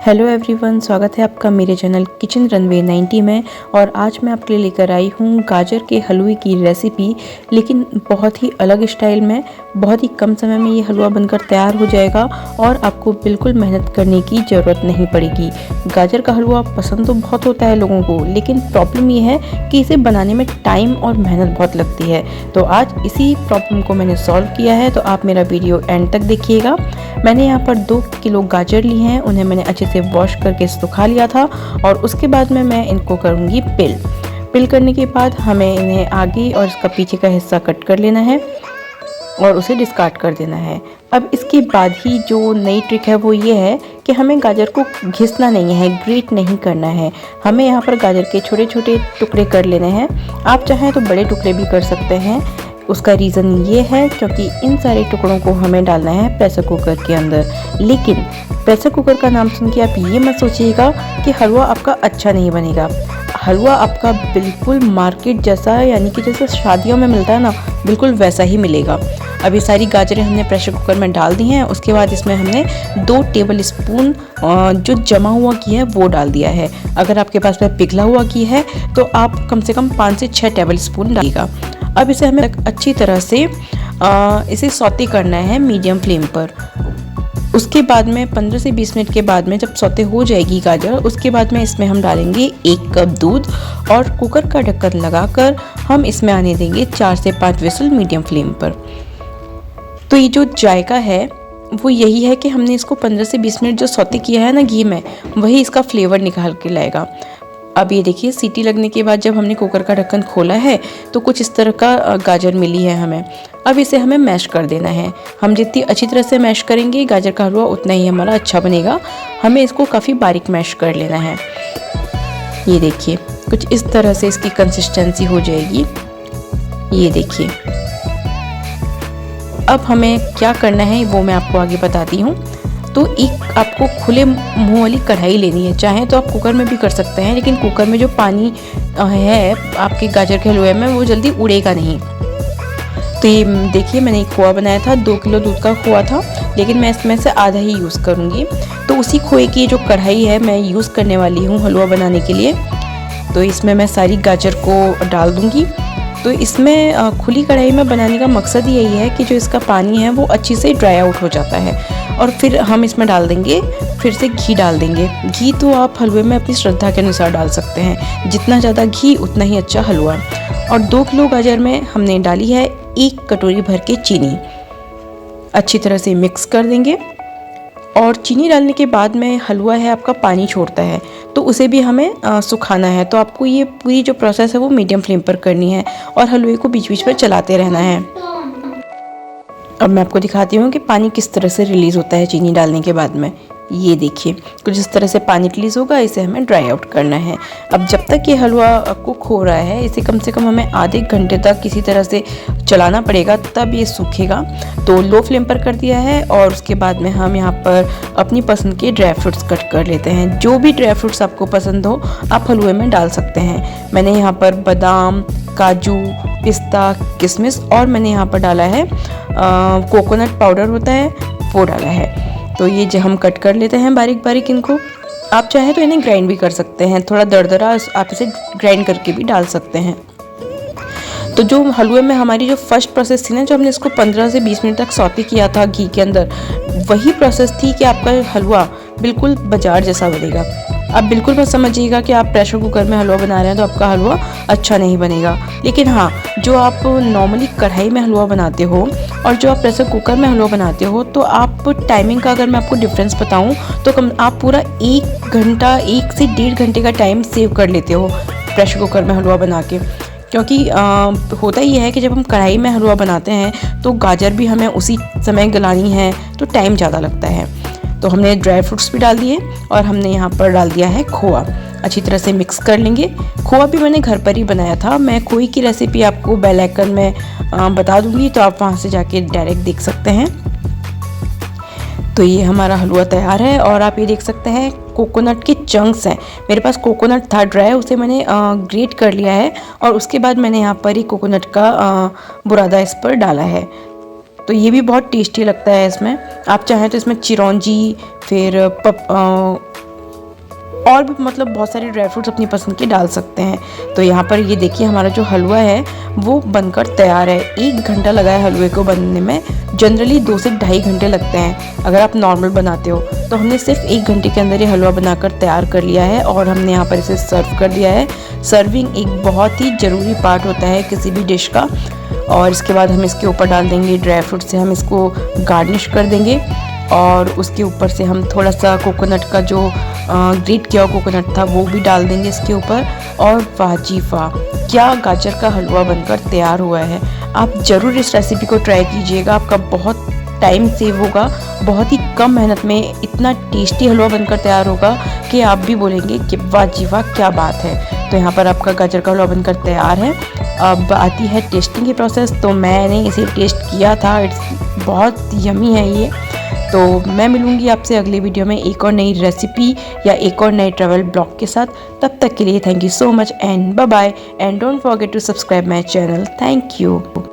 Hello everyone, स्वागत है आपका मेरे चैनल किचन रनवे 90 में। और आज मैं आपके लिए लेकर आई हूँ गाजर के हलवे की रेसिपी, लेकिन बहुत ही अलग स्टाइल में। बहुत ही कम समय में ये हलवा बनकर तैयार हो जाएगा और आपको बिल्कुल मेहनत करने की ज़रूरत नहीं पड़ेगी। गाजर का हलवा पसंद तो बहुत होता है लोगों को, लेकिन प्रॉब्लम ये है कि इसे बनाने में टाइम और मेहनत बहुत लगती है। तो आज इसी प्रॉब्लम को मैंने सॉल्व किया है, तो आप मेरा वीडियो एंड तक देखिएगा। मैंने यहाँ पर 2 किलो गाजर ली हैं, उन्हें मैंने अच्छे से वॉश करके सुखा लिया था और उसके बाद में मैं इनको करूँगी पिल करने के बाद हमें इन्हें आगे और इसका पीछे का हिस्सा कट कर लेना है और उसे डिस्कार्ड कर देना है। अब इसके बाद ही जो नई ट्रिक है वो ये है कि हमें गाजर को घिसना नहीं है, ग्रेट नहीं करना है। हमें यहाँ पर गाजर के छोटे छोटे टुकड़े कर लेने हैं। आप चाहें तो बड़े टुकड़े भी कर सकते हैं। उसका रीज़न ये है क्योंकि इन सारे टुकड़ों को हमें डालना है प्रेशर कुकर के अंदर। लेकिन प्रेशर कुकर का नाम सुन के आप ये मत सोचिएगा कि हलवा आपका अच्छा नहीं बनेगा। हलवा आपका बिल्कुल मार्केट जैसा, यानी कि जैसे शादियों में मिलता है ना, बिल्कुल वैसा ही मिलेगा। अब ये सारी गाजरें हमने प्रेशर कुकर में डाल दी हैं। उसके बाद इसमें हमने 2 टेबल स्पून जो जमा हुआ घी है वो डाल दिया है। अगर आपके पास में पिघला हुआ घी है तो आप कम से कम 5 से 6 टेबल स्पून डालिएगा। अब इसे हमें अच्छी तरह से इसे सौते करना है मीडियम फ्लेम पर। उसके बाद में 15 से 20 मिनट के बाद में जब सौते हो जाएगी गाजर, उसके बाद में इसमें हम डालेंगे 1 कप दूध और कुकर का ढक्कन लगाकर हम इसमें आने देंगे 4 से 5 विसल मीडियम फ्लेम पर। तो ये जो जायका है वो यही है कि हमने इसको 15 से 20 मिनट जो सौते किया है ना घी में, वही इसका फ्लेवर निकाल के लाएगा। अब ये देखिए, सीटी लगने के बाद जब हमने कुकर का ढक्कन खोला है तो कुछ इस तरह का गाजर मिली है हमें। अब इसे हमें मैश कर देना है। हम जितनी अच्छी तरह से मैश करेंगे गाजर का हलवा उतना ही हमारा अच्छा बनेगा। हमें इसको काफ़ी बारीक मैश कर लेना है। ये देखिए, कुछ इस तरह से इसकी कंसिस्टेंसी हो जाएगी। ये देखिए, अब हमें क्या करना है वो मैं आपको आगे बताती हूँ। तो एक आपको खुले मुंह वाली कढ़ाई लेनी है। चाहे तो आप कुकर में भी कर सकते हैं, लेकिन कुकर में जो पानी है आपके गाजर के हलवे में वो जल्दी उड़ेगा नहीं। तो ये देखिए, मैंने एक खोआ बनाया था, 2 किलो दूध का खोआ था, लेकिन मैं इसमें से आधा ही यूज़ करूँगी। तो उसी खोए की जो कढ़ाई है मैं यूज़ करने वाली हूँ हलवा बनाने के लिए। तो इसमें मैं सारी गाजर को डाल दूँगी। तो इसमें खुली कढ़ाई में बनाने का मकसद यही है कि जो इसका पानी है वो अच्छी से ड्राई आउट हो जाता है। और फिर हम इसमें डाल देंगे, फिर से घी डाल देंगे। घी तो आप हलवे में अपनी श्रद्धा के अनुसार डाल सकते हैं, जितना ज़्यादा घी उतना ही अच्छा हलवा। और 2 किलो गाजर में हमने डाली है 1 कटोरी भर के चीनी। अच्छी तरह से मिक्स कर देंगे। और चीनी डालने के बाद में हलवा है आपका पानी छोड़ता है, तो उसे भी हमें सुखाना है। तो आपको ये पूरी जो प्रोसेस है वो मीडियम फ्लेम पर करनी है और हलवे को बीच बीच में चलाते रहना है। अब मैं आपको दिखाती हूँ कि पानी किस तरह से रिलीज़ होता है चीनी डालने के बाद में। ये देखिए, कुछ इस तरह से पानी रिलीज़ होगा, इसे हमें ड्राई आउट करना है। अब जब तक ये हलवा कुक हो रहा है, इसे कम से कम हमें आधे घंटे तक किसी तरह से चलाना पड़ेगा, तब ये सूखेगा। तो लो फ्लेम पर कर दिया है और उसके बाद में हम यहाँ पर अपनी पसंद के ड्राई फ्रूट्स कट कर लेते हैं। जो भी ड्राई फ्रूट्स आपको पसंद हो आप हलवे में डाल सकते हैं। मैंने यहाँ पर बादाम, काजू, पिस्ता, किशमिश और मैंने यहाँ पर डाला है कोकोनट पाउडर होता है वो डाला है। तो ये जो हम कट कर लेते हैं बारीक बारीक इनको। आप चाहें तो इन्हें ग्राइंड भी कर सकते हैं, थोड़ा दरदरा आप इसे ग्राइंड करके भी डाल सकते हैं। तो जो हलवे में हमारी जो फर्स्ट प्रोसेस थी ना, जो हमने इसको 15 से 20 मिनट तक सौते किया था घी के अंदर, वही प्रोसेस थी कि आपका हलवा बिल्कुल बाजार जैसा बनेगा। अब बिल्कुल मत समझिएगा कि आप प्रेशर कुकर में हलवा बना रहे हैं तो आपका हलवा अच्छा नहीं बनेगा। लेकिन हाँ, जो आप नॉर्मली कढ़ाई में हलवा बनाते हो और जो आप प्रेशर कुकर में हलवा बनाते हो, तो आप टाइमिंग का अगर मैं आपको डिफरेंस बताऊं तो आप पूरा 1 घंटा 1 से 1.5 घंटे का टाइम सेव कर लेते हो प्रेशर कुकर में हलवा बना के। क्योंकि होता ही है कि जब हम कढ़ाई में हलवा बनाते हैं तो गाजर भी हमें उसी समय गलानी है, तो टाइम ज़्यादा लगता है। तो हमने ड्राई फ्रूट्स भी डाल दिए और हमने यहाँ पर डाल दिया है खोआ। अच्छी तरह से मिक्स कर लेंगे। खोआ भी मैंने घर पर ही बनाया था। मैं खोए की रेसिपी आपको बेल आइकन में बता दूँगी, तो आप वहाँ से जाके डायरेक्ट देख सकते हैं। तो ये हमारा हलवा तैयार है और आप ये देख सकते हैं कोकोनट के चंक्स हैं। मेरे पास कोकोनट था ड्राई, उसे मैंने ग्रेट कर लिया है और उसके बाद मैंने यहाँ पर ही कोकोनट का बुरादा इस पर डाला है। तो ये भी बहुत टेस्टी लगता है। इसमें आप चाहें तो इसमें चिरौंजी, फिर और भी मतलब बहुत सारे ड्राई फ्रूट्स अपनी पसंद के डाल सकते हैं। तो यहाँ पर ये देखिए हमारा जो हलवा है वो बनकर तैयार है। 1 घंटा लगा है हलवे को बनने में। जनरली 2 से ढाई घंटे लगते हैं अगर आप नॉर्मल बनाते हो। तो हमने सिर्फ 1 घंटे के अंदर ये हलवा बनाकर तैयार कर लिया है और हमने यहाँ पर इसे सर्व कर दिया है। सर्विंग एक बहुत ही ज़रूरी पार्ट होता है किसी भी डिश का। और इसके बाद हम इसके ऊपर डाल देंगे ड्राई फ्रूट से, हम इसको गार्निश कर देंगे और उसके ऊपर से हम थोड़ा सा कोकोनट का जो ग्रेट किया हुआ कोकोनट था वो भी डाल देंगे इसके ऊपर। और वाह जी वाह, क्या गाजर का हलवा बनकर तैयार हुआ है। आप ज़रूर इस रेसिपी को ट्राई कीजिएगा, आपका बहुत टाइम सेव होगा। बहुत ही कम मेहनत में इतना टेस्टी हलवा बनकर तैयार होगा कि आप भी बोलेंगे कि वाह जी वाह क्या बात है। तो यहाँ पर आपका गाजर का हलवा बनकर तैयार है। अब आती है टेस्टिंग की प्रोसेस। तो मैंने इसे टेस्ट किया था, इट्स बहुत यमी है ये। तो मैं मिलूँगी आपसे अगली वीडियो में एक और नई रेसिपी या एक और नए ट्रैवल ब्लॉग के साथ। तब तक के लिए thank you so much and bye bye and don't forget to subscribe my channel. Thank you.